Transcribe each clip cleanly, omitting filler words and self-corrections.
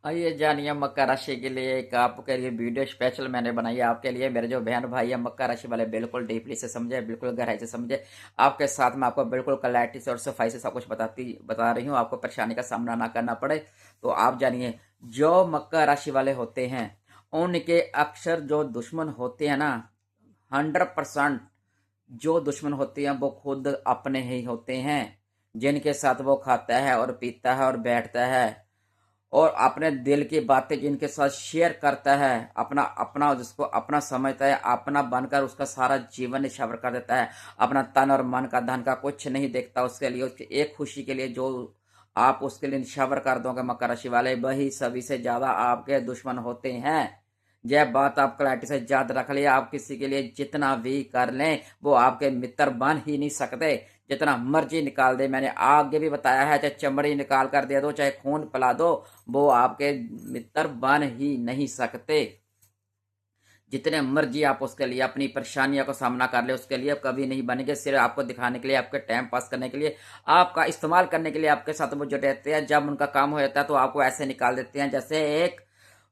आइए जानिए मकर राशि के लिए एक आपके लिए वीडियो स्पेशल मैंने बनाई है आपके लिए। मेरे जो बहन भाई है मकर राशि वाले, बिल्कुल डीपली से समझे, बिल्कुल गहराई से समझे। आपके साथ में आपको बिल्कुल क्लैरिटी से और सफाई से सब कुछ बता रही हूँ, आपको परेशानी का सामना ना करना पड़े। तो आप जानिए, जो मकर राशि वाले होते हैं उनके अक्सर जो दुश्मन होते हैं ना, 100% जो दुश्मन होते हैं वो खुद अपने ही होते हैं, जिनके साथ वो खाता है और पीता है और बैठता है और अपने दिल की बातें जिनके साथ शेयर करता है, अपना अपना जिसको अपना समझता है, अपना बनकर उसका सारा जीवन निछावर कर देता है। अपना तन और मन का धन का कुछ नहीं देखता उसके लिए, उसकी एक खुशी के लिए जो आप उसके लिए निछावर कर दोगे मकर राशि वाले, वही सभी से ज्यादा आपके दुश्मन होते हैं। यह बात आप क्लैरिटी से याद रख लिया। आप किसी के लिए जितना भी कर लें वो आपके मित्र बन ही नहीं सकते, जितना मर्जी निकाल दे। मैंने आगे भी बताया है, चाहे चमड़ी निकाल कर दे दो, चाहे खून पिला दो, वो आपके मित्र बन ही नहीं सकते। जितने मर्जी आप उसके लिए अपनी परेशानियों का सामना कर ले, उसके लिए कभी नहीं बनेंगे। सिर्फ आपको दिखाने के लिए, आपके टाइम पास करने के लिए, आपका इस्तेमाल करने के लिए आपके साथ वो जुटे रहते हैं। जब उनका काम हो जाता है तो आपको ऐसे निकाल देते हैं जैसे एक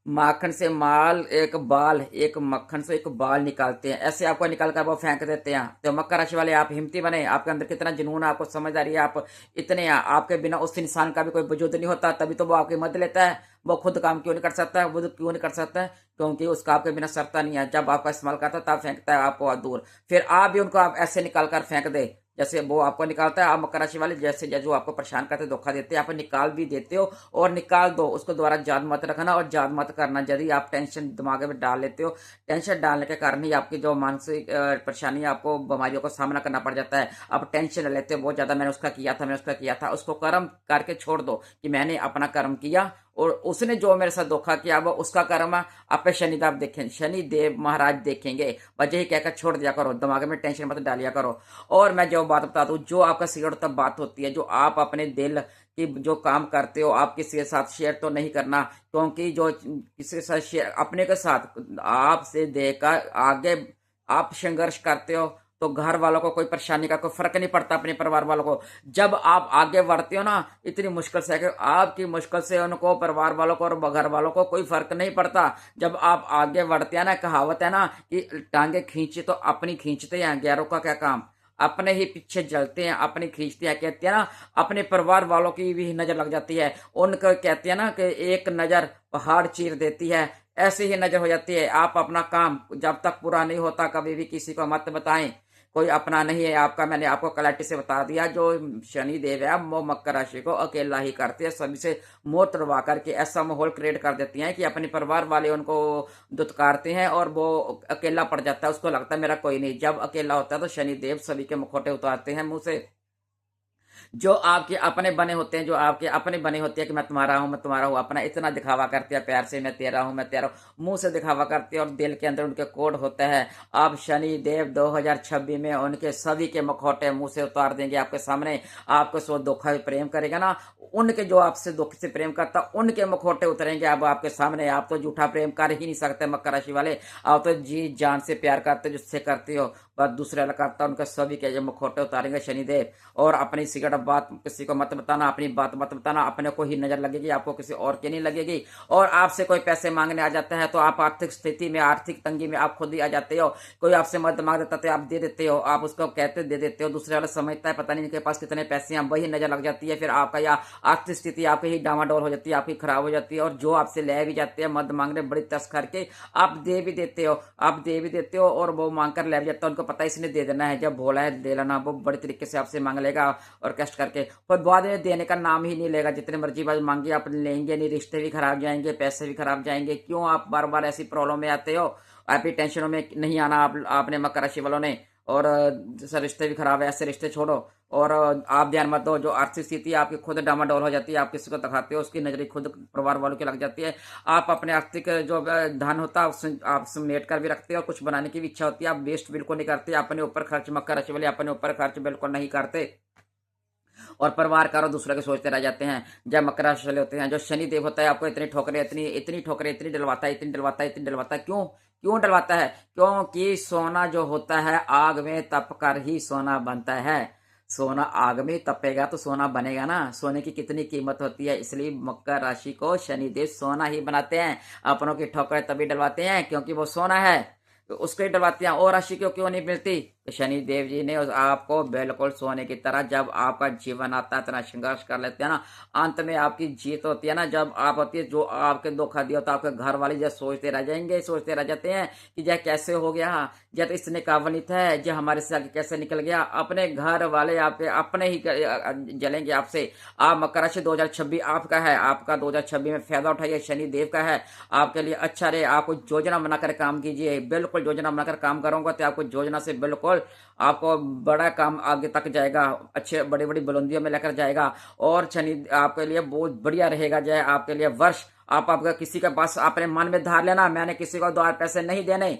माखन से माल, एक बाल, एक मक्खन से एक बाल निकालते हैं, ऐसे आपको निकाल कर वो फेंक देते हैं। तो मकर राशि वाले, आप हिम्मती बने। आपके अंदर कितना जुनून है, आपको समझदारी है, आप इतने आपके बिना उस इंसान का भी कोई वजूद नहीं होता, तभी तो वो आपकी मदद लेता है। वो खुद काम क्यों नहीं कर सकता है? वो क्यों नहीं कर सकता है? क्योंकि उसका आपके बिना सरता नहीं है। जब आपका इस्तेमाल करता है तब फेंकता है आपको दूर। फिर आप भी उनको आप ऐसे निकाल कर फेंक दे जैसे वो आपको निकालता है। आप मकर राशि वाले जैसे जो आपको परेशान करते, धोखा देते हैं, आप निकाल भी देते हो और निकाल दो। उसको दोबारा याद मत रखना और याद मत करना। यदि आप टेंशन दिमाग में डाल लेते हो, टेंशन डालने के कारण ही आपकी जो मानसिक परेशानी, आपको बीमारियों का सामना करना पड़ जाता है। आप टेंशन लेते हो बहुत ज्यादा, मैंने उसका किया था, मैंने उसका किया था। उसको कर्म करके छोड़ दो कि मैंने अपना कर्म किया और उसने जो मेरे साथ धोखा किया वो उसका कर्म आप पे शनिदेव देखें, शनिदेव महाराज देखेंगे। वजह ही कहकर छोड़ दिया करो, दिमाग में टेंशन मत डालिया करो। और मैं जो बात बता दूं, जो आपका सीक्रेट तब बात होती है, जो आप अपने दिल की जो काम करते हो, आप किसी के साथ शेयर तो नहीं करना। क्योंकि जो किसी के साथ शेयर, अपने के साथ आपसे देखकर आगे आप संघर्ष करते हो तो घर वालों को कोई परेशानी का कोई फर्क नहीं पड़ता, अपने परिवार वालों को। जब आप आगे बढ़ते हो ना, इतनी मुश्किल से कि आपकी मुश्किल से उनको, परिवार वालों को और घर वालों को कोई फर्क नहीं पड़ता। जब आप आगे बढ़ते हैं ना, कहावत है ना कि टांगे खींचे तो अपनी खींचते हैं, गैरों का क्या काम। अपने ही पीछे जलते हैं, अपनी खींचते हैं। कहते हैं ना, अपने परिवार वालों की भी नजर लग जाती है। उनका कहते हैं ना कि एक नजर पहाड़ चीर देती है, ऐसी ही नजर हो जाती है। आप अपना काम जब तक पूरा नहीं होता कभी भी किसी को मत बताएं, कोई अपना नहीं है आपका। मैंने आपको क्लैरिटी से बता दिया, जो शनि देव है वो मकर राशि को अकेला ही करते हैं, सभी से मोह तोड़वा करके ऐसा माहौल क्रिएट कर देती हैं कि अपने परिवार वाले उनको दुत्कारते हैं और वो अकेला पड़ जाता है। उसको लगता है मेरा कोई नहीं। जब अकेला होता है तो शनि देव सभी के मुखौटे उतारते हैं मुंह से। जो आपके अपने बने होते हैं, जो आपके अपने बने होते हैं कि मैं तुम्हारा हूं, मैं तुम्हारा हूं, अपना इतना दिखावा करते हैं प्यार से, मैं तेरा हूं, मैं तेरा हूं, मुंह से दिखावा करते हैं और दिल के अंदर उनके कोड होता है। अब शनि देव 2026 में उनके सभी के मुखौटे मुंह से उतार देंगे आपके सामने। आपको सो धोखा प्रेम करेगा ना, उनके जो आपसे धोखे से प्रेम करता उनके मुखौटे उतरेंगे अब आपके सामने। आप तो झूठा प्रेम कर ही नहीं सकते मकर राशि वाले। आप तो जी जान से प्यार करते जिससे करते हो, बस दूसरे वाला करता, उनके सभी के जो मुखौटे उतारेंगे शनिदेव। और अपनी सिगरेट बात किसी को मत बताना, अपनी बात मत बताना, अपने को ही नजर लगेगी, आपको किसी और की नहीं लगेगी। और आपसे कोई पैसे मांगने आ जाता है तो आप आर्थिक स्थिति में, आर्थिक तंगी में आप खुद ही आ जाते हो। कोई आपसे मदद मांग देता है आप दे देते हो, आप उसको कहते दे देते हो। दूसरे वाला समझता है पता नहीं इनके पास कितने पैसे हैं, वही नजर लग जाती है। फिर आपका या आर्थिक स्थिति आपकी ही डामाडोल हो जाती है, आपकी खराब हो जाती है। और जो आपसे ले भी जाते हैं मदद मांगने बड़ी तस करके, आप दे भी देते हो, आप दे भी देते हो और वो मांग कर ले भी जाता है। उनको पता है इसने दे देना है, जब भोला है दे लेना, वो बड़ी तरीके से आपसे मांग लेगा और कष्ट करके, पर बाद में देने का नाम ही नहीं लेगा। जितने मर्जी बात मांगे आप लेंगे नहीं, रिश्ते भी खराब जाएंगे, पैसे भी खराब जाएंगे। क्यों आप बार बार ऐसी प्रॉब्लम में आते हो? आप ही टेंशनों में नहीं आना आपने मकर राशि वालों ने। और जैसे रिश्ते भी खराब है, ऐसे रिश्ते छोड़ो। और आप ध्यान मत दो, जो आर्थिक स्थिति आपकी खुद डामाडोल हो जाती है, आप किसी को दिखाते हो उसकी नजरें खुद परिवार वालों की लग जाती है। आप अपने आर्थिक जो धन होता है आप समेट कर भी रखते हो, कुछ बनाने की भी इच्छा होती है, आप वेस्ट बिल्कुल नहीं करते। अपने ऊपर खर्च, मकर राशि वाले अपने ऊपर खर्च बिल्कुल नहीं करते और परिवार का और दूसरे के सोचते रह जाते हैं। जब मकर राशि वाले होते हैं, जो शनि देव होता है, आपको इतनी ठोकरें, इतनी इतनी ठोकरें, इतनी डलवाता है, इतनी डलवाता है, इतनी डलवाता है। क्यों क्यों डलवाता है? क्योंकि सोना जो होता है आग में तप कर ही सोना बनता है। सोना आग में तपेगा तो सोना बनेगा ना। सोने की कितनी कीमत होती है, इसलिए मकर राशि को शनिदेव सोना ही बनाते हैं। अपनों की ठोकरें तभी डलवाते हैं क्योंकि वो सोना है, तो उसको ही डलवाते हैं। और राशि को क्यों नहीं मिलती? तो शनि देव जी ने आपको बिल्कुल सोने की तरह, जब आपका जीवन आता है इतना संघर्ष कर लेते हैं ना, अंत में आपकी जीत होती है ना, जब आप होती है, जो आपके धोखा दिया तो आपके घर वाले जब सोचते रह जाएंगे, सोचते रह जाते हैं कि यह कैसे हो गया, जब इसने काबिलियत है, जो हमारे से आगे कैसे निकल गया। अपने घर वाले आपके अपने ही जलेंगे आपसे। आप मकर राशि 2026 आपका है, आपका 2026 में फायदा उठाइए, शनि देव का है, आपके लिए अच्छा रहे। आपको योजना बनाकर काम कीजिए, बिल्कुल योजना बनाकर काम करोगे तो आपको योजना से बिल्कुल आपको बड़ा काम आगे तक जाएगा, अच्छे बड़ी बड़ी बुलंदियों में लेकर जाएगा। और शनि आपके लिए बहुत बढ़िया रहेगा। जो है आपके लिए वर्ष, आप आपका किसी का पास अपने मन में धार लेना, मैंने किसी को उधार पैसे नहीं देने,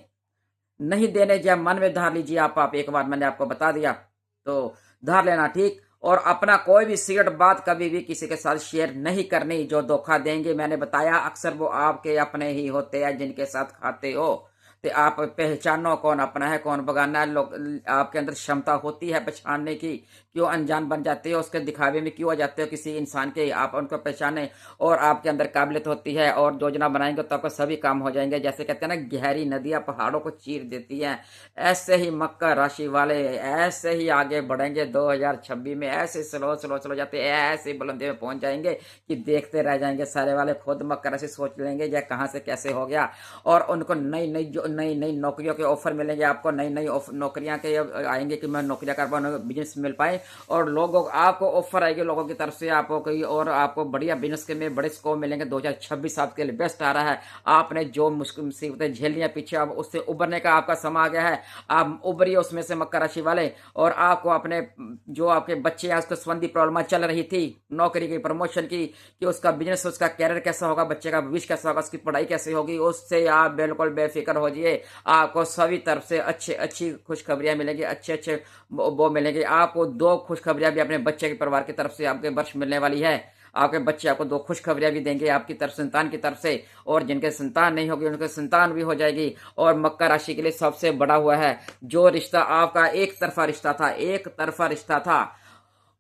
नहीं देने, जब मन में धार लीजिए आप एक बार मैंने आपको बता दिया तो धार लेना, ठीक। और अपना कोई भी सीक्रेट बात कभी भी किसी के साथ शेयर नहीं करनी। जो धोखा देंगे, मैंने बताया, अक्सर वो आपके अपने ही होते हैं जिनके साथ खाते हो। तो आप पहचानो कौन अपना है कौन बगाना है। लोग, आपके अंदर क्षमता होती है पहचानने की, क्यों अनजान बन जाते हो, उसके दिखावे में क्यों आ जाते हो किसी इंसान के, आप उनको पहचाने। और आपके अंदर काबिलियत होती है, और योजना बनाएंगे तो आपका सभी काम हो जाएंगे। जैसे कहते हैं ना, गहरी नदियां पहाड़ों को चीर देती हैं, ऐसे ही मकर राशि वाले ऐसे ही आगे बढ़ेंगे 2026 में। ऐसे स्लो स्लो स्लो जाते ऐसे बुलंदी में पहुंच जाएंगे कि देखते रह जाएंगे सारे वाले। खुद मकर राशि सोच लेंगे यह कहां से कैसे हो गया। और उनको नई नई जो नई नई नौकरियों के ऑफर मिलेंगे, आपको नई नई नौकरियां के आएंगे कि मैं नौकरियां कर पाऊँ, बिजनेस मिल पाए। और लोगों आपको ऑफर आएगी लोगों की तरफ से आपको कोई, और आपको बढ़िया बिजनेस के में बड़े स्कोप मिलेंगे। 2026 आपके लिए बेस्ट आ रहा है। आपने जो मुश्किल मुसीबतें झेलियां पीछे, अब उससे उबरने का आपका समय आ गया है। आप उबरिए उसमें से मकर राशि वाले। और आपको अपने जो आपके बच्चे हैं उसको संबंधी प्रॉब्लम चल रही थी, नौकरी की, प्रमोशन की, कि उसका बिजनेस, उसका कैरियर कैसा होगा, बच्चे का भविष्य कैसा होगा, उसकी पढ़ाई कैसे होगी, उससे आप बिल्कुल बेफिक्र हो जाइए। आपको सभी तरफ से अच्छी खुशखबरियां मिलेंगी, अच्छे वो मिलेंगे। आपको दो खुशखबरियां भी अपने बच्चे के परिवार की तरफ से आपके वर्ष मिलने वाली है। आपके बच्चे आपको दो खुशखबरियां भी देंगे आपकी तरफ, संतान की तरफ से। और जिनके संतान नहीं होगी उनके संतान भी हो जाएगी। और मकर राशि के लिए सबसे बड़ा हुआ है, जो रिश्ता आपका एक तरफा रिश्ता था, एक तरफा रिश्ता था,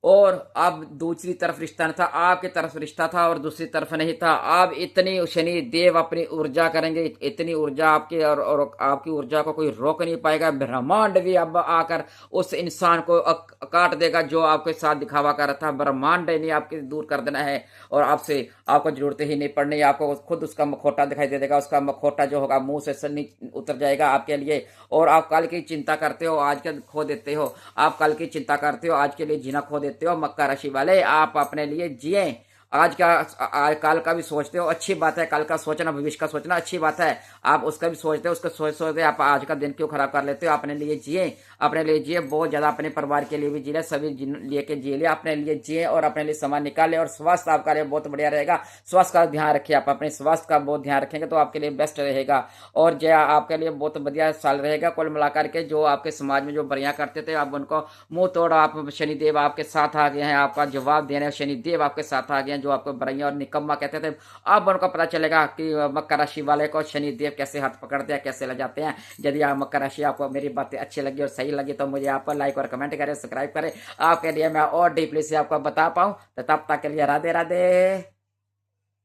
और अब दूसरी तरफ रिश्ता नहीं था, आपकी तरफ रिश्ता था और दूसरी तरफ नहीं था। अब इतनी शनि देव अपनी ऊर्जा करेंगे, इतनी ऊर्जा आपकी, और आपकी ऊर्जा को कोई रोक नहीं पाएगा। ब्रह्मांड भी अब आकर उस इंसान को काट देगा जो आपके साथ दिखावा कर रहा था। ब्रह्मांड ने आपके दूर कर देना है, और आपसे आपको जरूरत ही नहीं पड़नी। आपको खुद उसका मखोटा दिखाई दे देगा, उसका मखोटा जो होगा मुंह से नीचे उतर जाएगा आपके लिए। और आप कल की चिंता करते हो, आज के खो देते हो। आप कल की चिंता करते हो, आज के लिए जीना खो देते हो। मकर राशि वाले, आप अपने लिए जिए, आज का कल का भी सोचते हो, अच्छी बात है। कल का सोचना, भविष्य का सोचना अच्छी बात है। आप उसका भी सोचते हो, उसका सोचते आप आज का दिन क्यों खराब कर लेते हो। अपने लिए जिए, अपने लिए जिए, बहुत ज्यादा अपने परिवार के लिए भी जी ले, सभी लिए के जी ले, अपने लिए जिए और अपने लिए समय निकाले। और स्वास्थ्य आपका लिए बहुत बढ़िया रहेगा। स्वास्थ्य का ध्यान रखिए, आप अपने स्वास्थ्य का बहुत ध्यान रखेंगे तो आपके लिए बेस्ट रहेगा। और जो आपके लिए बहुत बढ़िया साल रहेगा। कुल मिलाकर के जो आपके समाज में जो बढ़िया करते थे, आप उनको मुंह तोड़, आप शनिदेव आपके साथ आ गए हैं, आपका जवाब देने शनिदेव आपके साथ आ गए हैं। जो आपको बरैया और निकम्मा कहते थे, अब उनको पता चलेगा कि मकर राशि वाले को शनिदेव कैसे हाथ पकड़ते हैं, कैसे ले जाते हैं। यदि आप मकर राशि, आपको मेरी बातें अच्छी लगी और सही लगी तो मुझे आप लाइक और कमेंट करें, सब्सक्राइब करें। आपके लिए मैं और डीपली से आपको बता पाऊं। तो तब तक के लिए राधे राधे।